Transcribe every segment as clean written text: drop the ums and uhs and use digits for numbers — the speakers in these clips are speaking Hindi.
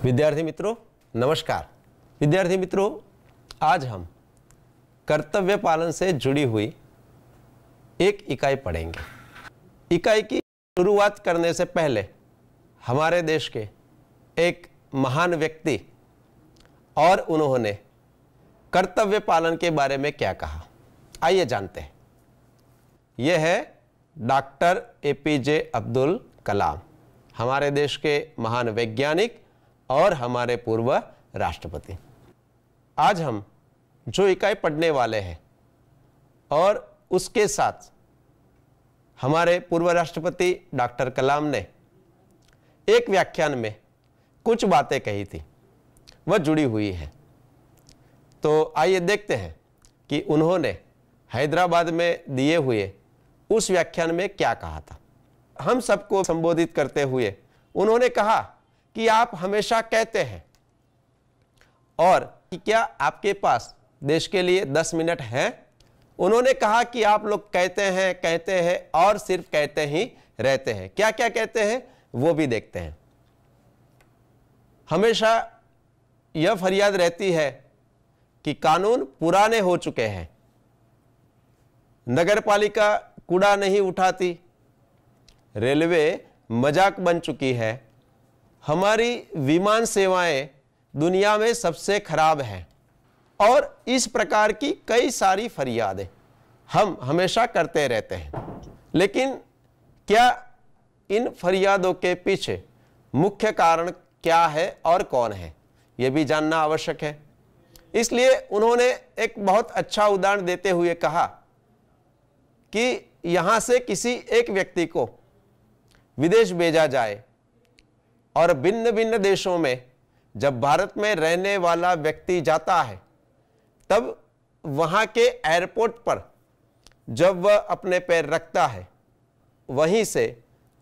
विद्यार्थी मित्रों नमस्कार। विद्यार्थी मित्रों, आज हम कर्तव्य पालन से जुड़ी हुई एक इकाई पढ़ेंगे। इकाई की शुरुआत करने से पहले हमारे देश के एक महान व्यक्ति और उन्होंने कर्तव्य पालन के बारे में क्या कहा, आइए जानते हैं। यह है डॉक्टर एपीजे अब्दुल कलाम, हमारे देश के महान वैज्ञानिक और हमारे पूर्व राष्ट्रपति। आज हम जो इकाई पढ़ने वाले हैं और उसके साथ हमारे पूर्व राष्ट्रपति डॉक्टर कलाम ने एक व्याख्यान में कुछ बातें कही थी, वह जुड़ी हुई है। तो आइए देखते हैं कि उन्होंने हैदराबाद में दिए हुए उस व्याख्यान में क्या कहा था। हम सबको संबोधित करते हुए उन्होंने कहा कि आप हमेशा कहते हैं और कि क्या आपके पास देश के लिए 10 मिनट हैं। उन्होंने कहा कि आप लोग कहते हैं और सिर्फ कहते ही रहते हैं। क्या क्या कहते हैं वो भी देखते हैं। हमेशा यह फरियाद रहती है कि कानून पुराने हो चुके हैं, नगरपालिका कूड़ा नहीं उठाती, रेलवे मजाक बन चुकी है, हमारी विमान सेवाएं दुनिया में सबसे खराब हैं और इस प्रकार की कई सारी फरियादें हम हमेशा करते रहते हैं। लेकिन क्या इन फरियादों के पीछे मुख्य कारण क्या है और कौन है, यह भी जानना आवश्यक है। इसलिए उन्होंने एक बहुत अच्छा उदाहरण देते हुए कहा कि यहां से किसी एक व्यक्ति को विदेश भेजा जाए और भिन्न भिन्न देशों में जब भारत में रहने वाला व्यक्ति जाता है तब वहां के एयरपोर्ट पर जब वह अपने पैर रखता है वहीं से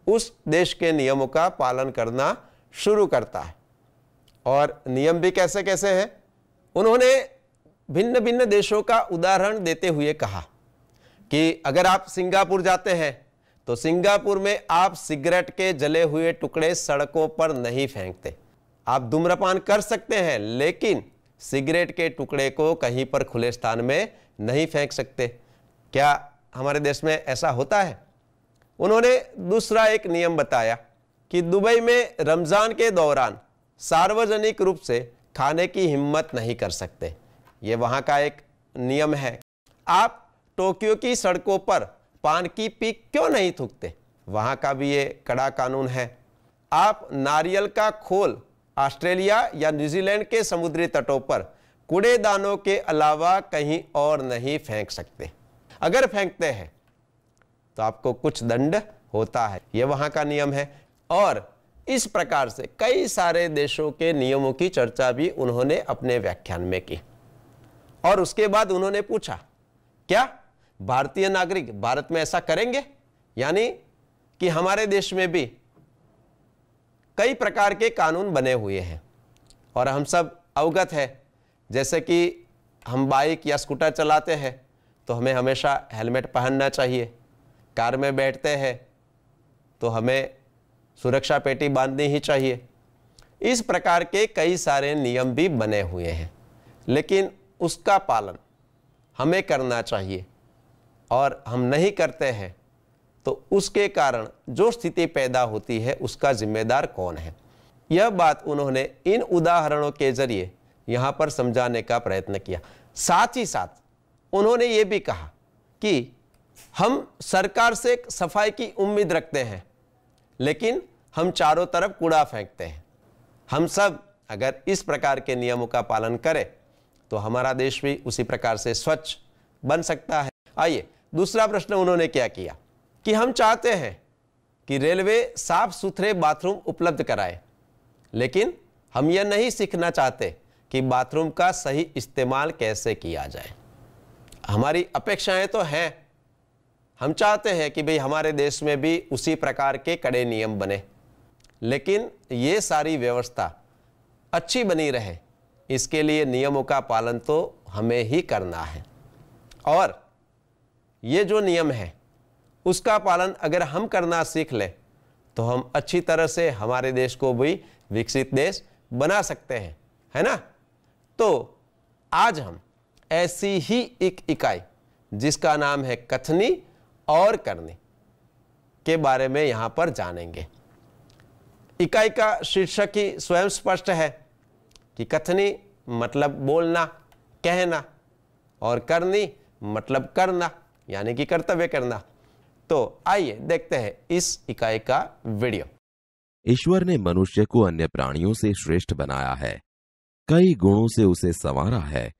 उस देश के नियमों का पालन करना शुरू करता है। और नियम भी कैसे कैसे हैं, उन्होंने भिन्न भिन्न देशों का उदाहरण देते हुए कहा कि अगर आप सिंगापुर जाते हैं तो सिंगापुर में आप सिगरेट के जले हुए टुकड़े सड़कों पर नहीं फेंकते। आप धूम्रपान कर सकते हैं लेकिन सिगरेट के टुकड़े को कहीं पर खुले स्थान में नहीं फेंक सकते। क्या हमारे देश में ऐसा होता है? उन्होंने दूसरा एक नियम बताया कि दुबई में रमजान के दौरान सार्वजनिक रूप से खाने की हिम्मत नहीं कर सकते। ये वहां का एक नियम है। आप टोक्यो की सड़कों पर पान की पीक क्यों नहीं थूकते, वहां का भी ये कड़ा कानून है। आप नारियल का खोल ऑस्ट्रेलिया या न्यूजीलैंड के समुद्री तटों पर कूड़ेदानों के अलावा कहीं और नहीं फेंक सकते। अगर फेंकते हैं तो आपको कुछ दंड होता है, यह वहां का नियम है। और इस प्रकार से कई सारे देशों के नियमों की चर्चा भी उन्होंने अपने व्याख्यान में की। और उसके बाद उन्होंने पूछा, क्या भारतीय नागरिक भारत में ऐसा करेंगे? यानी कि हमारे देश में भी कई प्रकार के कानून बने हुए हैं और हम सब अवगत है। जैसे कि हम बाइक या स्कूटर चलाते हैं तो हमें हमेशा हेलमेट पहनना चाहिए, कार में बैठते हैं तो हमें सुरक्षा पेटी बांधनी ही चाहिए। इस प्रकार के कई सारे नियम भी बने हुए हैं, लेकिन उसका पालन हमें करना चाहिए और हम नहीं करते हैं तो उसके कारण जो स्थिति पैदा होती है उसका जिम्मेदार कौन है। यह बात उन्होंने इन उदाहरणों के जरिए यहाँ पर समझाने का प्रयत्न किया। साथ ही साथ उन्होंने ये भी कहा कि हम सरकार से सफाई की उम्मीद रखते हैं लेकिन हम चारों तरफ कूड़ा फेंकते हैं। हम सब अगर इस प्रकार के नियमों का पालन करें तो हमारा देश भी उसी प्रकार से स्वच्छ बन सकता है। आइए दूसरा प्रश्न उन्होंने क्या किया कि हम चाहते हैं कि रेलवे साफ सुथरे बाथरूम उपलब्ध कराए, लेकिन हम यह नहीं सीखना चाहते कि बाथरूम का सही इस्तेमाल कैसे किया जाए। हमारी अपेक्षाएं तो हैं, हम चाहते हैं कि भाई हमारे देश में भी उसी प्रकार के कड़े नियम बने, लेकिन ये सारी व्यवस्था अच्छी बनी रहे इसके लिए नियमों का पालन तो हमें ही करना है। और ये जो नियम है उसका पालन अगर हम करना सीख लें तो हम अच्छी तरह से हमारे देश को भी विकसित देश बना सकते हैं, है ना। तो आज हम ऐसी ही एक इकाई जिसका नाम है कथनी और करनी के बारे में यहां पर जानेंगे। इकाई का शीर्षक ही स्वयं स्पष्ट है कि कथनी मतलब बोलना, कहना, और करनी मतलब करना, यानी कि कर्तव्य करना। तो आइए देखते हैं इस इकाई का वीडियो। ईश्वर ने मनुष्य को अन्य प्राणियों से श्रेष्ठ बनाया है, कई गुणों से उसे संवारा है,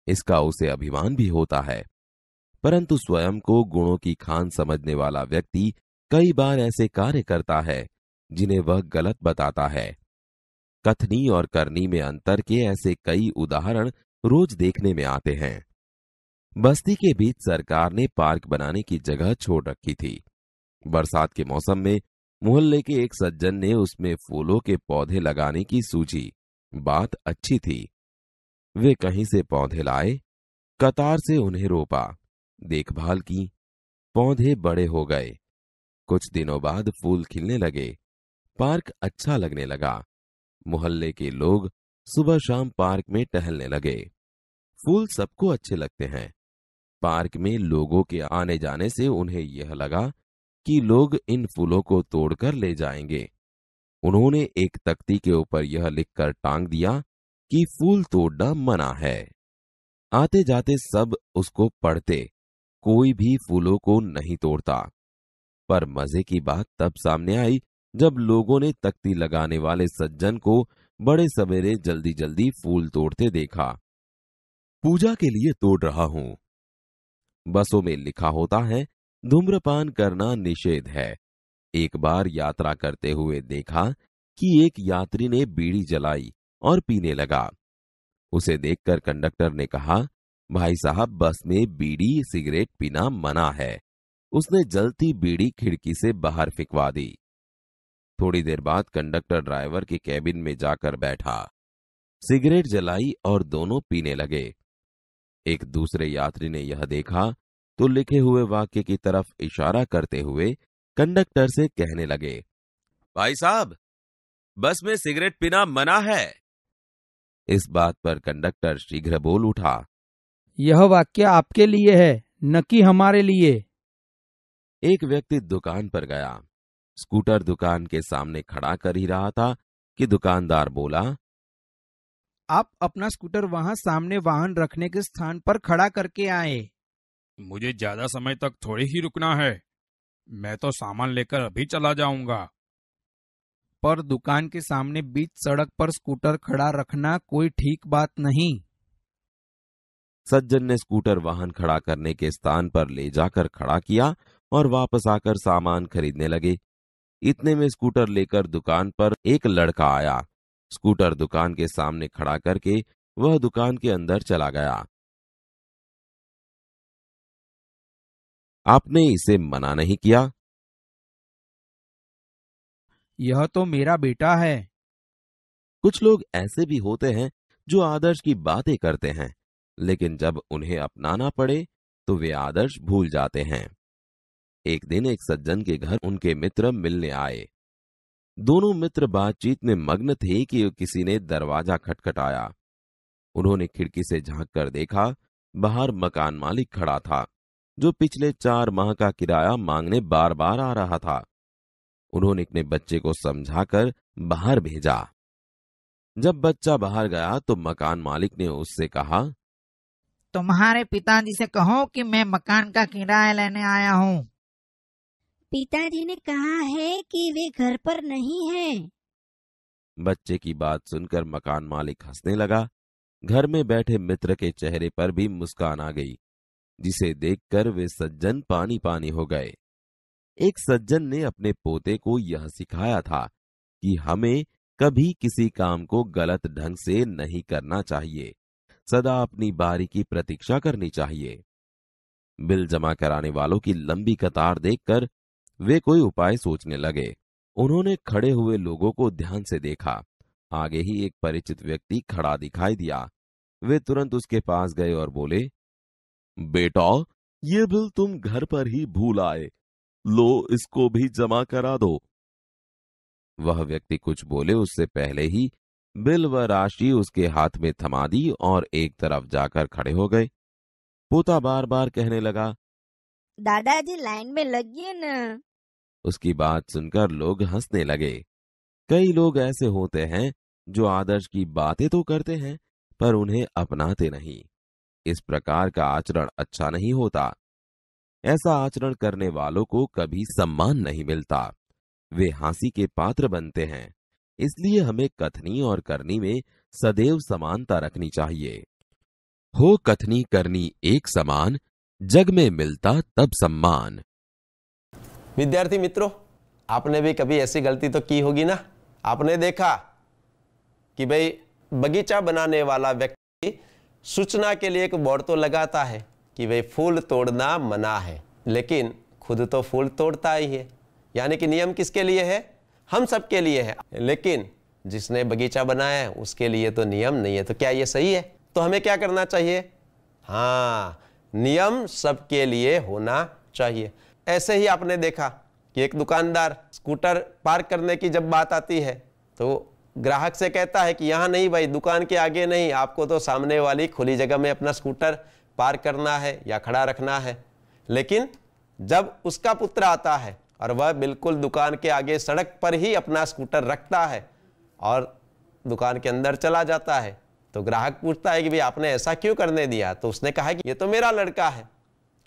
इसका उसे अभिमान भी होता है। परंतु स्वयं को गुणों की खान समझने वाला व्यक्ति कई बार ऐसे कार्य करता है जिन्हें वह गलत बताता है। कथनी और करनी में अंतर के ऐसे कई उदाहरण रोज देखने में आते हैं। बस्ती के बीच सरकार ने पार्क बनाने की जगह छोड़ रखी थी। बरसात के मौसम में मोहल्ले के एक सज्जन ने उसमें फूलों के पौधे लगाने की सूझी। बात अच्छी थी। वे कहीं से पौधे लाए, कतार से उन्हें रोपा, देखभाल की, पौधे बड़े हो गए। कुछ दिनों बाद फूल खिलने लगे, पार्क अच्छा लगने लगा। मोहल्ले के लोग सुबह शाम पार्क में टहलने लगे। फूल सबको अच्छे लगते हैं। पार्क में लोगों के आने जाने से उन्हें यह लगा कि लोग इन फूलों को तोड़कर ले जाएंगे। उन्होंने एक तख्ती के ऊपर यह लिखकर टांग दिया कि फूल तोड़ना मना है। आते जाते सब उसको पढ़ते, कोई भी फूलों को नहीं तोड़ता। पर मजे की बात तब सामने आई जब लोगों ने तख्ती लगाने वाले सज्जन को बड़े सवेरे जल्दी जल्दी फूल तोड़ते देखा। पूजा के लिए तोड़ रहा हूं। बसों में लिखा होता है धूम्रपान करना निषेध है। एक बार यात्रा करते हुए देखा कि एक यात्री ने बीड़ी जलाई और पीने लगा। उसे देखकर कंडक्टर ने कहा, भाई साहब, बस में बीड़ी सिगरेट पीना मना है। उसने जलती बीड़ी खिड़की से बाहर फिकवा दी। थोड़ी देर बाद कंडक्टर ड्राइवर के कैबिन में जाकर बैठा, सिगरेट जलाई और दोनों पीने लगे। एक दूसरे यात्री ने यह देखा तो लिखे हुए वाक्य की तरफ इशारा करते हुए कंडक्टर से कहने लगे, भाई साहब, बस में सिगरेट पीना मना है। इस बात पर कंडक्टर शीघ्र बोल उठा, यह वाक्य आपके लिए है, न कि हमारे लिए। एक व्यक्ति दुकान पर गया। स्कूटर दुकान के सामने खड़ा कर ही रहा था कि दुकानदार बोला, आप अपना स्कूटर वहां सामने वाहन रखने के स्थान पर खड़ा करके आए। मुझे ज्यादा समय तक थोड़ी ही रुकना है, मैं तो सामान लेकर अभी चला जाऊंगा। पर दुकान के सामने बीच सड़क पर स्कूटर खड़ा रखना कोई ठीक बात नहीं। सज्जन ने स्कूटर वाहन खड़ा करने के स्थान पर ले जाकर खड़ा किया और वापस आकर सामान खरीदने लगे। इतने में स्कूटर लेकर दुकान पर एक लड़का आया। स्कूटर दुकान के सामने खड़ा करके वह दुकान के अंदर चला गया। आपने इसे मना नहीं किया? यह तो मेरा बेटा है। कुछ लोग ऐसे भी होते हैं जो आदर्श की बातें करते हैं, लेकिन जब उन्हें अपनाना पड़े तो वे आदर्श भूल जाते हैं। एक दिन एक सज्जन के घर उनके मित्र मिलने आए। दोनों मित्र बातचीत में मग्न थे कि किसी ने दरवाजा खटखटाया। उन्होंने खिड़की से झांक कर देखा, बाहर मकान मालिक खड़ा था, जो पिछले 4 माह का किराया मांगने बार बार आ रहा था। उन्होंने अपने बच्चे को समझाकर बाहर भेजा। जब बच्चा बाहर गया तो मकान मालिक ने उससे कहा, तुम्हारे पिताजी से कहो कि मैं मकान का किराया लेने आया हूँ। पिताजी ने कहा है कि वे घर पर नहीं हैं। बच्चे की बात सुनकर मकान मालिक हंसने लगा। घर में बैठे मित्र के चेहरे पर भी मुस्कान आ गई, जिसे देखकर वे सज्जन पानी पानी हो गए। एक सज्जन ने अपने पोते को यह सिखाया था कि हमें कभी किसी काम को गलत ढंग से नहीं करना चाहिए, सदा अपनी बारी की प्रतीक्षा करनी चाहिए। बिल जमा कराने वालों की लंबी कतार देखकर वे कोई उपाय सोचने लगे। उन्होंने खड़े हुए लोगों को ध्यान से देखा। आगे ही एक परिचित व्यक्ति खड़ा दिखाई दिया। वे तुरंत उसके पास गए और बोले, बेटा, ये बिल तुम घर पर ही भूल आए, लो इसको भी जमा करा दो। वह व्यक्ति कुछ बोले उससे पहले ही बिल व राशि उसके हाथ में थमा दी और एक तरफ जाकर खड़े हो गए। पोता बार बार कहने लगा, दादाजी लाइन में लगिए ना। उसकी बात सुनकर लोग हंसने लगे। कई लोग ऐसे होते हैं जो आदर्श की बातें तो करते हैं पर उन्हें अपनाते नहीं। इस प्रकार का आचरण अच्छा नहीं होता। ऐसा आचरण करने वालों को कभी सम्मान नहीं मिलता, वे हंसी के पात्र बनते हैं। इसलिए हमें कथनी और करनी में सदैव समानता रखनी चाहिए। हो कथनी करनी एक समान, जग में मिलता तब सम्मान। विद्यार्थी मित्रों, आपने भी कभी ऐसी गलती तो की होगी ना। आपने देखा कि भाई बगीचा बनाने वाला व्यक्ति सूचना के लिए एक बोर्ड तो लगाता है कि भाई फूल तोड़ना मना है, लेकिन खुद तो फूल तोड़ता ही है। यानी कि नियम किसके लिए है? हम सब के लिए है, लेकिन जिसने बगीचा बनाया है उसके लिए तो नियम नहीं है। तो क्या ये सही है? तो हमें क्या करना चाहिए? हाँ, नियम सबके लिए होना चाहिए। ऐसे ही आपने देखा कि एक दुकानदार स्कूटर पार्क करने की जब बात आती है तो ग्राहक से कहता है कि यहाँ नहीं भाई, दुकान के आगे नहीं, आपको तो सामने वाली खुली जगह में अपना स्कूटर पार्क करना है या खड़ा रखना है। लेकिन जब उसका पुत्र आता है और वह बिल्कुल दुकान के आगे सड़क पर ही अपना स्कूटर रखता है और दुकान के अंदर चला जाता है, तो ग्राहक पूछता है कि भाई आपने ऐसा क्यों करने दिया? तो उसने कहा कि ये तो मेरा लड़का है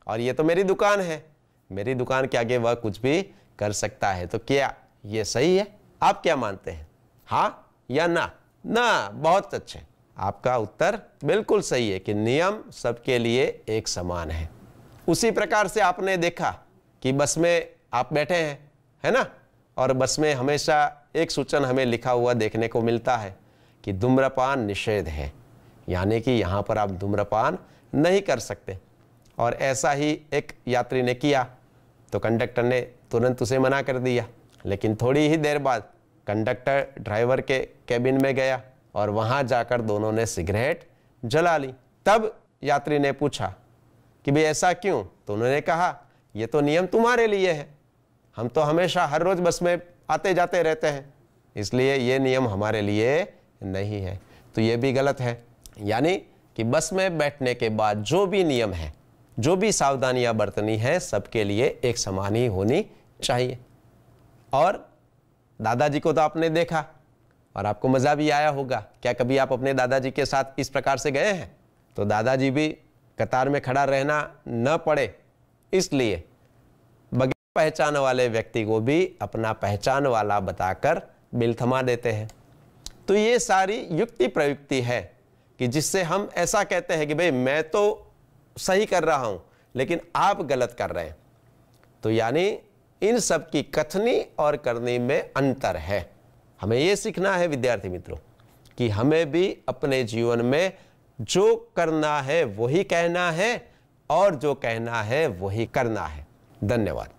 और ये तो मेरी दुकान है, मेरी दुकान के आगे वह कुछ भी कर सकता है। तो क्या ये सही है? आप क्या मानते हैं, हाँ या ना? ना, बहुत अच्छे। आपका उत्तर बिल्कुल सही है कि नियम सबके लिए एक समान है। उसी प्रकार से आपने देखा कि बस में आप बैठे हैं, है ना, और बस में हमेशा एक सूचन हमें लिखा हुआ देखने को मिलता है कि धूम्रपान निषेध है, यानी कि यहाँ पर आप धूम्रपान नहीं कर सकते। और ऐसा ही एक यात्री ने किया तो कंडक्टर ने तुरंत उसे मना कर दिया, लेकिन थोड़ी ही देर बाद कंडक्टर ड्राइवर के कैबिन में गया और वहाँ जाकर दोनों ने सिगरेट जला ली। तब यात्री ने पूछा कि भाई ऐसा क्यों? तो उन्होंने कहा ये तो नियम तुम्हारे लिए है, हम तो हमेशा हर रोज बस में आते जाते रहते हैं, इसलिए ये नियम हमारे लिए नहीं है। तो ये भी गलत है। यानी कि बस में बैठने के बाद जो भी नियम है, जो भी सावधानियां बरतनी है, सबके लिए एक समान ही होनी चाहिए। और दादाजी को तो आपने देखा और आपको मज़ा भी आया होगा। क्या कभी आप अपने दादाजी के साथ इस प्रकार से गए हैं? तो दादाजी भी कतार में खड़ा रहना न पड़े, इसलिए बगैर पहचान वाले व्यक्ति को भी अपना पहचान वाला बताकर बिल थमा देते हैं। तो ये सारी युक्ति प्रयुक्ति है कि जिससे हम ऐसा कहते हैं कि भाई मैं तो सही कर रहा हूं लेकिन आप गलत कर रहे हैं। तो यानी इन सब की कथनी और करनी में अंतर है। हमें यह सीखना है विद्यार्थी मित्रों कि हमें भी अपने जीवन में जो करना है वही कहना है और जो कहना है वही करना है। धन्यवाद।